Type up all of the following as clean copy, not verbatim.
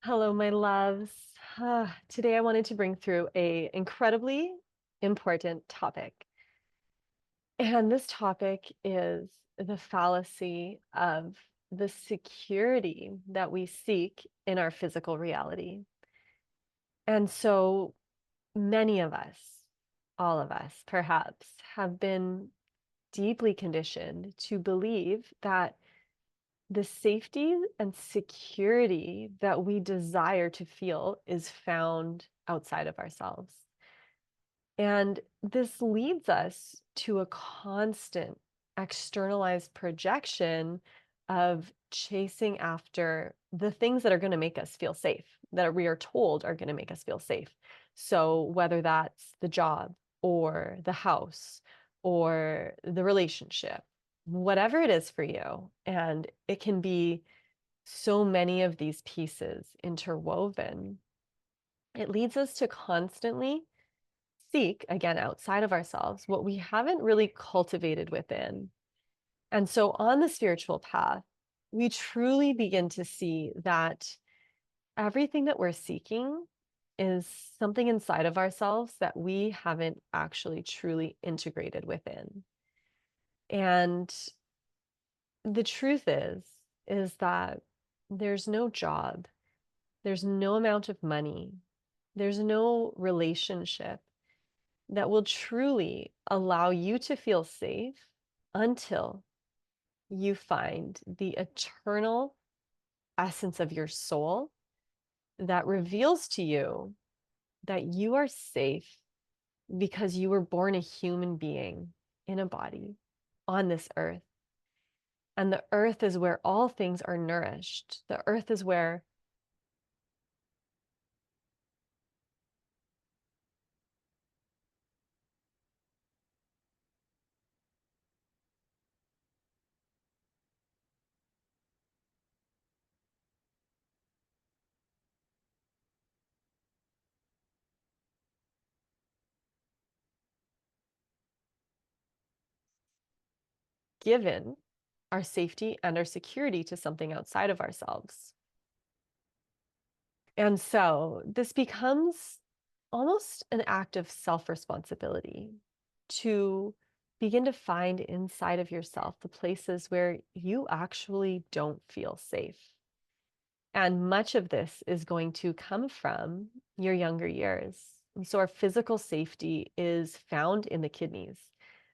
Hello, my loves. Today I wanted to bring through a incredibly important topic. And this topic is the fallacy of the security that we seek in our physical reality. And so many of us, all of us perhaps, have been deeply conditioned to believe that the safety and security that we desire to feel is found outside of ourselves. And this leads us to a constant externalized projection of chasing after the things that are going to make us feel safe, that we are told are going to make us feel safe. So whether that's the job or the house or the relationship, whatever it is for you, and it can be so many of these pieces interwoven, it leads us to constantly seek, again, outside of ourselves, what we haven't really cultivated within. And so on the spiritual path, we truly begin to see that everything that we're seeking is something inside of ourselves that we haven't actually truly integrated within. And the truth is that there's no job, there's no amount of money, there's no relationship that will truly allow you to feel safe until you find the eternal essence of your soul that reveals to you that you are safe because you were born a human being in a body on this earth. And the earth is where all things are nourished. The earth is where given our safety and our security to something outside of ourselves. And so this becomes almost an act of self-responsibility to begin to find inside of yourself the places where you actually don't feel safe. And much of this is going to come from your younger years. And so our physical safety is found in the kidneys.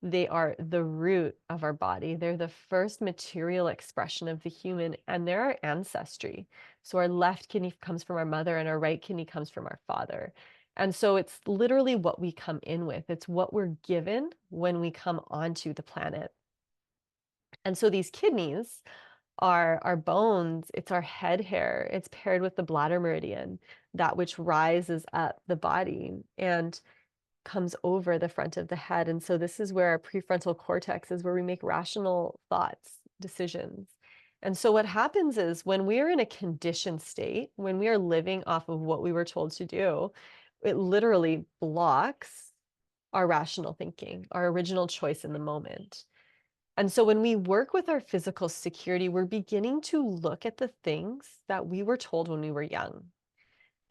They are the root of our body. They're the first material expression of the human, and they're our ancestry. So our left kidney comes from our mother, and our right kidney comes from our father. And so it's literally what we come in with. It's what we're given when we come onto the planet. And so these kidneys are our bones, it's our head hair, it's paired with the bladder meridian, that which rises up the body and comes over the front of the head. And so this is where our prefrontal cortex is, where we make rational thoughts, decisions. And so what happens is when we are in a conditioned state, when we are living off of what we were told to do, it literally blocks our rational thinking, our original choice in the moment. And so when we work with our physical security, we're beginning to look at the things that we were told when we were young.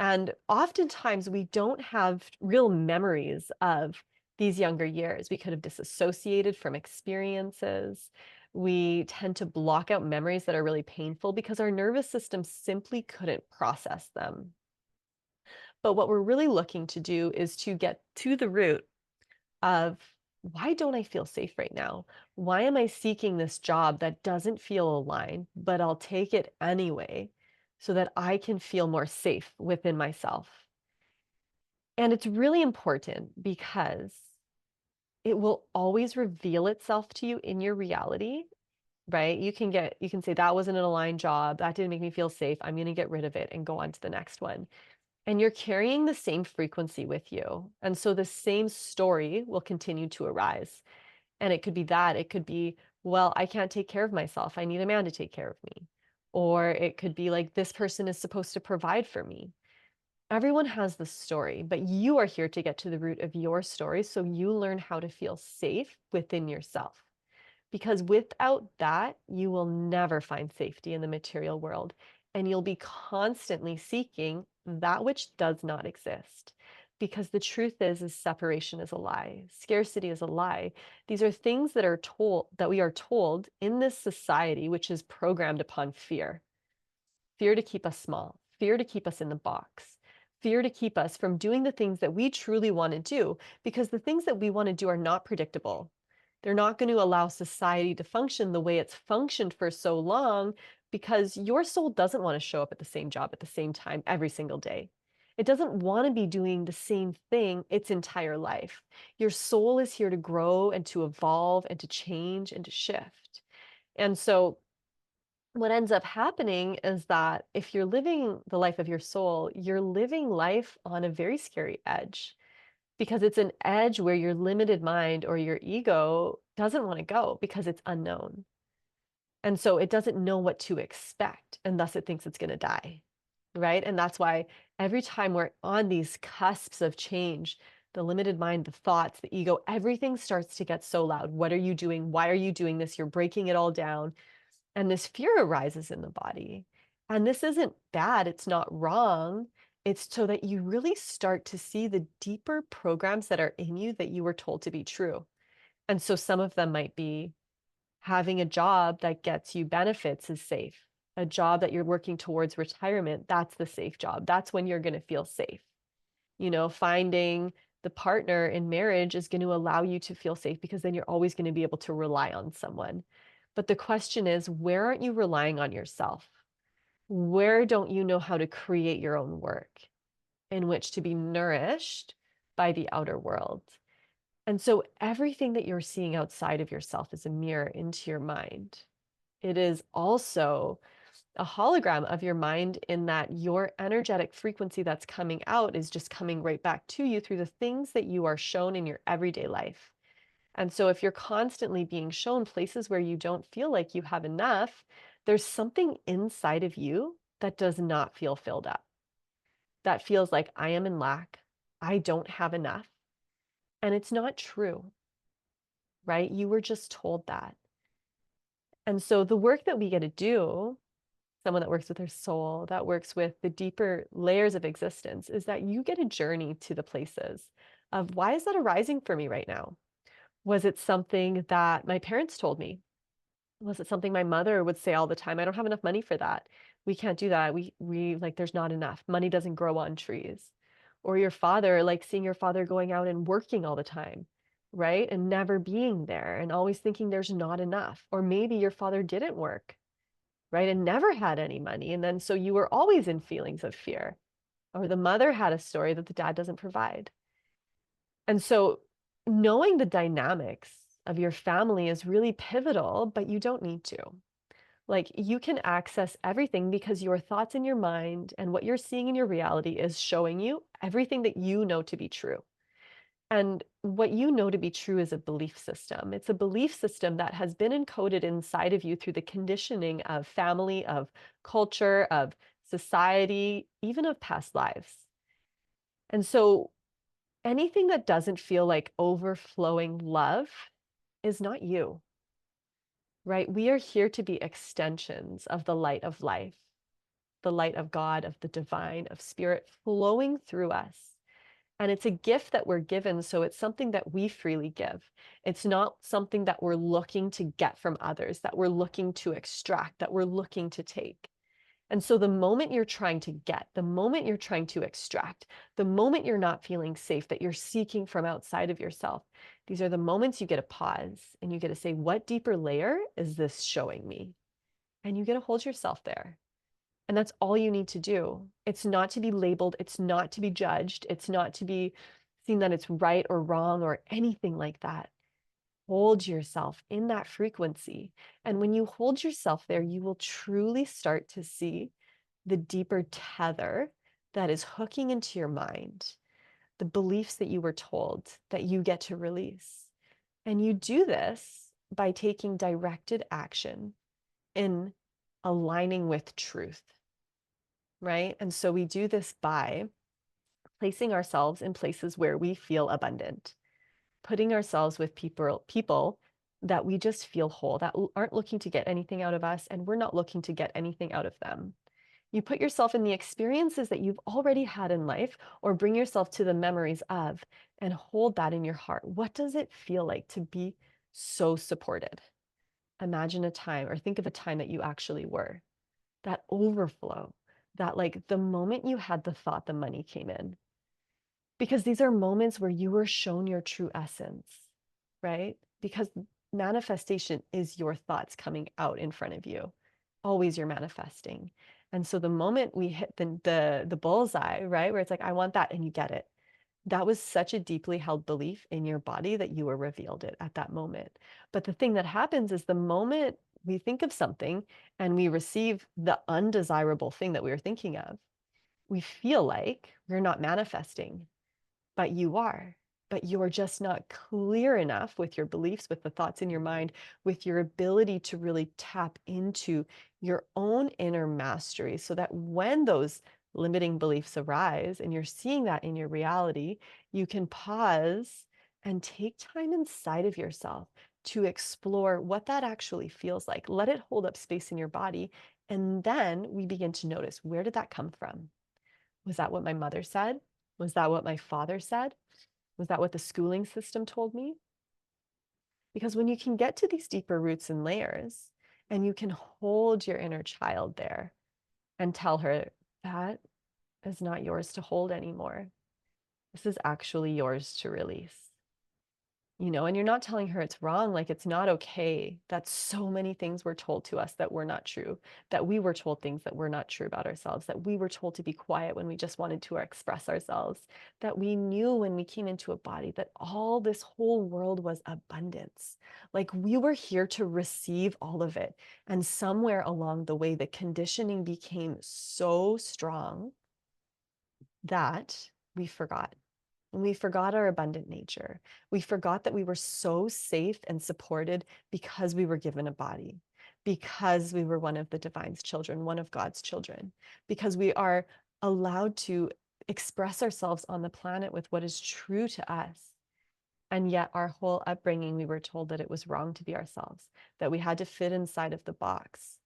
And oftentimes we don't have real memories of these younger years. We could have disassociated from experiences. We tend to block out memories that are really painful because our nervous system simply couldn't process them. But what we're really looking to do is to get to the root of, why don't I feel safe right now? Why am I seeking this job that doesn't feel aligned, but I'll take it anyway so that I can feel more safe within myself? And it's really important because it will always reveal itself to you in your reality, right? You can say, that wasn't an aligned job. That didn't make me feel safe. I'm going to get rid of it and go on to the next one. And you're carrying the same frequency with you. And so the same story will continue to arise. And it could be that. It could be, well, I can't take care of myself. I need a man to take care of me. Or it could be like, this person is supposed to provide for me. Everyone has the story, but you are here to get to the root of your story so you learn how to feel safe within yourself. Because without that, you will never find safety in the material world. and you'll be constantly seeking that which does not exist. Because the truth is separation is a lie. Scarcity is a lie. These are things that we are told in this society, which is programmed upon fear. Fear to keep us small, fear to keep us in the box, fear to keep us from doing the things that we truly want to do, because the things that we want to do are not predictable. They're not going to allow society to function the way it's functioned for so long, because your soul doesn't want to show up at the same job at the same time every single day. It doesn't want to be doing the same thing its entire life. Your soul is here to grow and to evolve and to change and to shift. And so what ends up happening is that if you're living the life of your soul, you're living life on a very scary edge, because it's an edge where your limited mind or your ego doesn't want to go because it's unknown. And so it doesn't know what to expect, and thus it thinks it's going to die. Right. And that's why every time we're on these cusps of change, the limited mind, the thoughts, the ego, everything starts to get so loud. What are you doing? Why are you doing this? You're breaking it all down. And this fear arises in the body. And this isn't bad, it's not wrong. It's so that you really start to see the deeper programs that are in you that you were told to be true. And so some of them might be having a job that gets you benefits is safe. A job that you're working towards retirement, that's the safe job. That's when you're going to feel safe. Finding the partner in marriage is going to allow you to feel safe, because then you're always going to be able to rely on someone. But the question is, where aren't you relying on yourself? Where don't you know how to create your own work in which to be nourished by the outer world? And so everything that you're seeing outside of yourself is a mirror into your mind. It is also a hologram of your mind, in that your energetic frequency that's coming out is just coming right back to you through the things that you are shown in your everyday life. And so if you're constantly being shown places where you don't feel like you have enough, there's something inside of you that does not feel filled up. That feels like, I am in lack. I don't have enough. And it's not true, right? You were just told that. And so the work that we get to do, someone that works with their soul, that works with the deeper layers of existence, is that you get a journey to the places of, why is that arising for me right now? Was it something that my parents told me? Was it something my mother would say all the time? I don't have enough money for that. We can't do that. We like, there's not enough. Money doesn't grow on trees. Or your father, like seeing your father going out and working all the time, right? And never being there and always thinking there's not enough. Or maybe your father didn't work, right? And never had any money. And then so you were always in feelings of fear. Or the mother had a story that the dad doesn't provide. And so knowing the dynamics of your family is really pivotal, but you don't need to. Like, you can access everything because your thoughts in your mind and what you're seeing in your reality is showing you everything that you know to be true. And what you know to be true is a belief system. It's a belief system that has been encoded inside of you through the conditioning of family, of culture, of society, even of past lives. And so anything that doesn't feel like overflowing love is not you, right? We are here to be extensions of the light of life, the light of God, of the divine, of spirit flowing through us. And it's a gift that we're given. So it's something that we freely give. It's not something that we're looking to get from others, that we're looking to extract, that we're looking to take. And so the moment you're trying to get, the moment you're trying to extract, the moment you're not feeling safe, that you're seeking from outside of yourself, these are the moments you get to pause and you get to say, what deeper layer is this showing me? And you get to hold yourself there. And that's all you need to do. It's not to be labeled. It's not to be judged. It's not to be seen that it's right or wrong or anything like that. Hold yourself in that frequency. And when you hold yourself there, you will truly start to see the deeper tether that is hooking into your mind, the beliefs that you were told that you get to release. And you do this by taking directed action in aligning with truth, right? And so we do this by placing ourselves in places where we feel abundant, putting ourselves with people that we just feel whole, that aren't looking to get anything out of us, and we're not looking to get anything out of them. You put yourself in the experiences that you've already had in life, or bring yourself to the memories of, and hold that in your heart. What does it feel like to be so supported? Imagine a time, or think of a time that you actually were. That overflow, that like the moment you had the thought, the money came in. Because these are moments where you were shown your true essence, right? Because manifestation is your thoughts coming out in front of you. Always you're manifesting. And so the moment we hit the bullseye, right? Where it's like, I want that, and you get it. That was such a deeply held belief in your body that you were revealed it at that moment. But the thing that happens is the moment we think of something and we receive the undesirable thing that we were thinking of, we feel like we're not manifesting, but you are. But you're just not clear enough with your beliefs, with the thoughts in your mind, with your ability to really tap into your own inner mastery, so that when those limiting beliefs arise and you're seeing that in your reality, you can pause and take time inside of yourself to explore what that actually feels like. Let it hold up space in your body. And then we begin to notice, where did that come from? Was that what my mother said? Was that what my father said? Was that what the schooling system told me? Because when you can get to these deeper roots and layers, and you can hold your inner child there and tell her, that is not yours to hold anymore. This is actually yours to release. And you're not telling her it's wrong, like it's not okay. That so many things were told to us that were not true, that we were told things that were not true about ourselves, that we were told to be quiet when we just wanted to express ourselves, that we knew when we came into a body that all this whole world was abundance. Like we were here to receive all of it. And somewhere along the way, the conditioning became so strong that we forgot. And we forgot our abundant nature. We forgot that we were so safe and supported because we were given a body, because we were one of the divine's children, one of God's children, because we are allowed to express ourselves on the planet with what is true to us. And yet, our whole upbringing, we were told that it was wrong to be ourselves, that we had to fit inside of the box,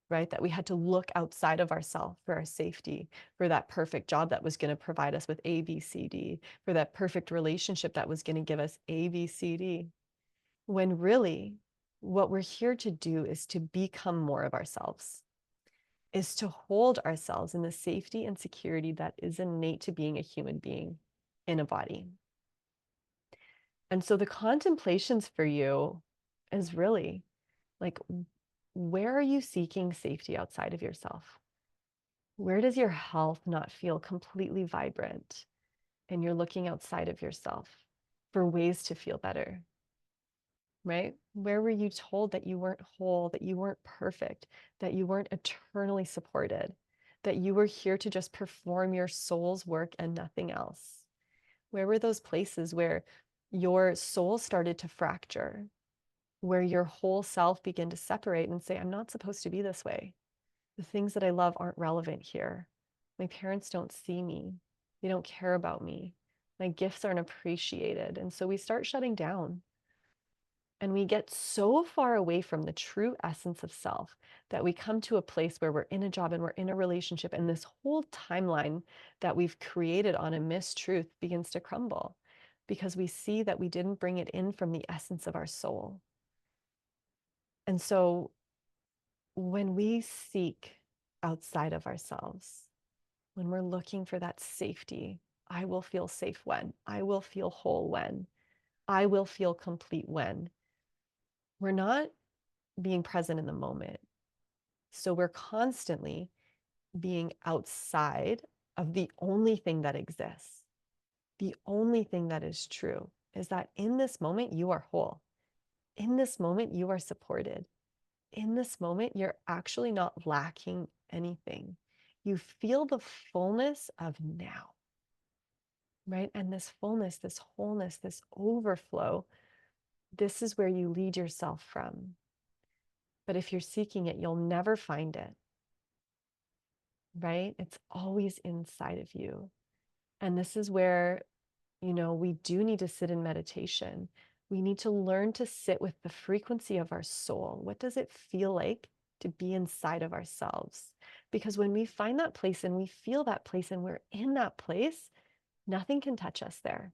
right? That we had to look outside of ourselves for our safety, for that perfect job that was going to provide us with A, B, C, D, for that perfect relationship that was going to give us A, B, C, D. When really, what we're here to do is to become more of ourselves, is to hold ourselves in the safety and security that is innate to being a human being in a body. And so the contemplations for you is really like, where are you seeking safety outside of yourself? Where does your health not feel completely vibrant and you're looking outside of yourself for ways to feel better, right? Where were you told that you weren't whole, that you weren't perfect, that you weren't eternally supported, that you were here to just perform your soul's work and nothing else? Where were those places where your soul started to fracture, where your whole self began to separate and say, I'm not supposed to be this way. The things that I love aren't relevant here. My parents don't see me. They don't care about me. My gifts aren't appreciated. And so we start shutting down. And we get so far away from the true essence of self that we come to a place where we're in a job and we're in a relationship, and this whole timeline that we've created on a mistruth begins to crumble because we see that we didn't bring it in from the essence of our soul. And so when we seek outside of ourselves, when we're looking for that safety, I will feel safe when, I will feel whole when, I will feel complete when, we're not being present in the moment. So we're constantly being outside of the only thing that exists. The only thing that is true is that in this moment, you are whole. In this moment, you are supported. In this moment, you're actually not lacking anything. You feel the fullness of now, right? And this fullness, this wholeness, this overflow, this is where you lead yourself from. But if you're seeking it, you'll never find it, right? It's always inside of you. And this is where, we do need to sit in meditation. We need to learn to sit with the frequency of our soul. What does it feel like to be inside of ourselves? Because when we find that place and we feel that place and we're in that place, nothing can touch us there.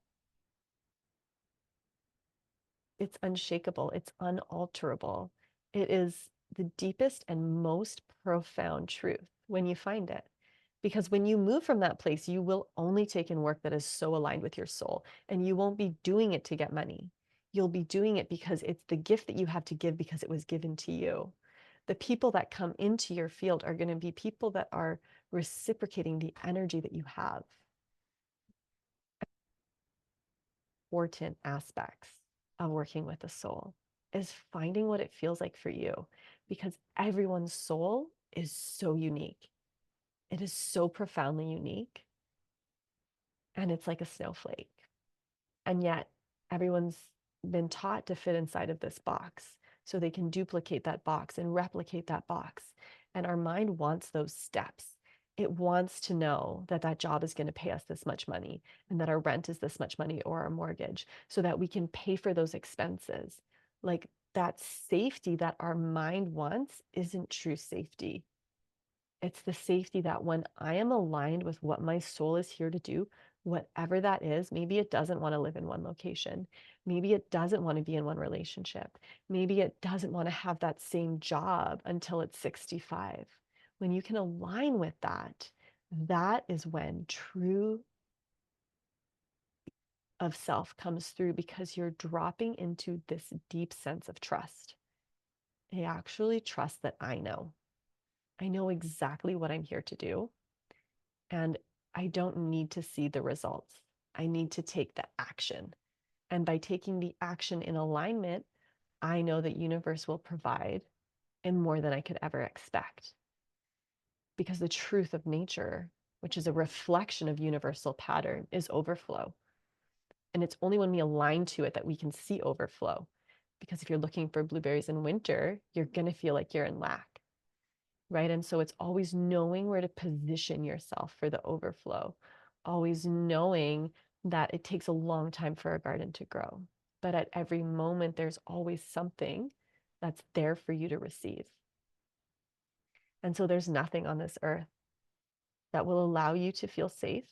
It's unshakable, it's unalterable. It is the deepest and most profound truth when you find it. Because when you move from that place, you will only take in work that is so aligned with your soul, and you won't be doing it to get money. You'll be doing it because it's the gift that you have to give because it was given to you. The people that come into your field are going to be people that are reciprocating the energy that you have. Important aspects of working with the soul is finding what it feels like for you, because everyone's soul is so unique. It is so profoundly unique, and it's like a snowflake. And yet everyone's been taught to fit inside of this box so they can duplicate that box and replicate that box. And our mind wants those steps. It wants to know that that job is going to pay us this much money and that our rent is this much money or our mortgage so that we can pay for those expenses. Like, that safety that our mind wants isn't true safety. It's the safety that when I am aligned with what my soul is here to do, whatever that is, maybe it doesn't want to live in one location. Maybe it doesn't want to be in one relationship. Maybe it doesn't want to have that same job until it's 65. When you can align with that, that is when true of self comes through, because you're dropping into this deep sense of trust. I actually trust that I know. I know exactly what I'm here to do. And I don't need to see the results. I need to take the action. And by taking the action in alignment, I know that universe will provide in more than I could ever expect. Because the truth of nature, which is a reflection of universal pattern, is overflow. And it's only when we align to it that we can see overflow. Because if you're looking for blueberries in winter, you're going to feel like you're in lack. Right? And so it's always knowing where to position yourself for the overflow, always knowing that it takes a long time for a garden to grow. But at every moment, there's always something that's there for you to receive. And so there's nothing on this earth that will allow you to feel safe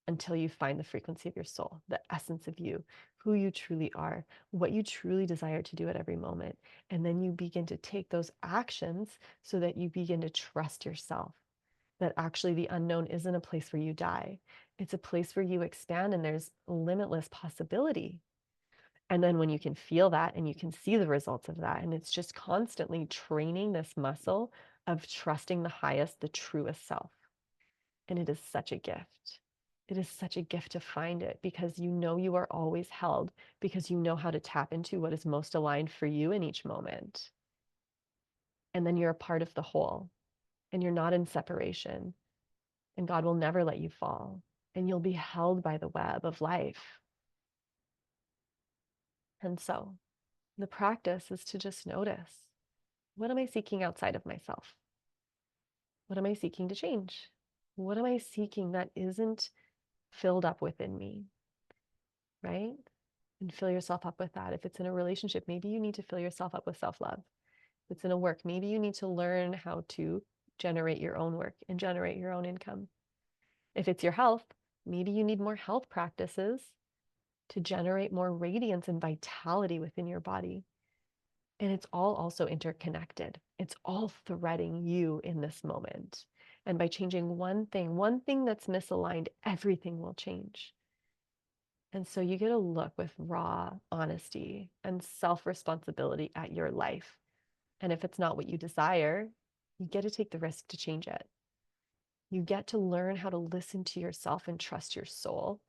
until you find the frequency of your soul, the essence of you, who you truly are, what you truly desire to do at every moment. And then you begin to take those actions so that you begin to trust yourself, that actually the unknown isn't a place where you die. It's a place where you expand and there's limitless possibility. And then when you can feel that and you can see the results of that, and it's just constantly training this muscle of trusting the highest, the truest self. And it is such a gift. It is such a gift to find it, because you know you are always held, because you know how to tap into what is most aligned for you in each moment. And then you're a part of the whole, and you're not in separation, and God will never let you fall, and you'll be held by the web of life. And so the practice is to just notice, what am I seeking outside of myself? What am I seeking to change? What am I seeking that isn't filled up within me? Right? And fill yourself up with that. If it's in a relationship, maybe you need to fill yourself up with self-love. If it's in a work, maybe you need to learn how to generate your own work and generate your own income. If it's your health, maybe you need more health practices to generate more radiance and vitality within your body. And it's all also interconnected. It's all threading you in this moment. And by changing one thing that's misaligned, everything will change. And so you get to look with raw honesty and self-responsibility at your life. And if it's not what you desire, you get to take the risk to change it. You get to learn how to listen to yourself and trust your soul,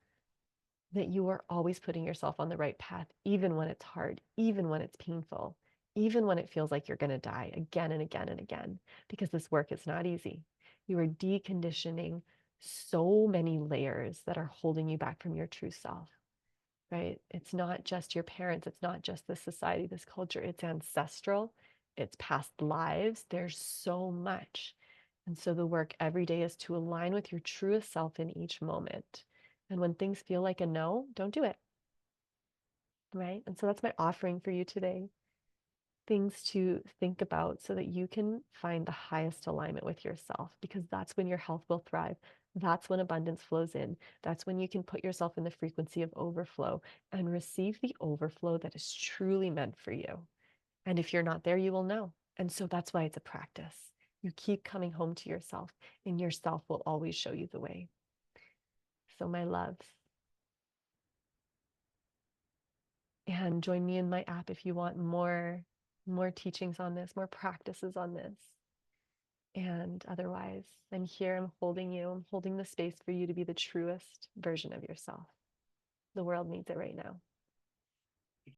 that you are always putting yourself on the right path, even when it's hard, even when it's painful, even when it feels like you're going to die again and again and again, because this work is not easy. You are deconditioning so many layers that are holding you back from your true self. Right? It's not just your parents. It's not just this society, this culture. It's ancestral. It's past lives. There's so much. And so the work every day is to align with your truest self in each moment. And when things feel like a no, don't do it. Right? And so that's my offering for you today. things to think about so that you can find the highest alignment with yourself, because that's when your health will thrive. That's when abundance flows in. That's when you can put yourself in the frequency of overflow and receive the overflow that is truly meant for you. And if you're not there, you will know. And so that's why it's a practice. You keep coming home to yourself, and yourself will always show you the way. So, my loves, and join me in my app if you want more teachings on this, more practices on this. And otherwise, I'm here, I'm holding you, I'm holding the space for you to be the truest version of yourself. The world needs it right now.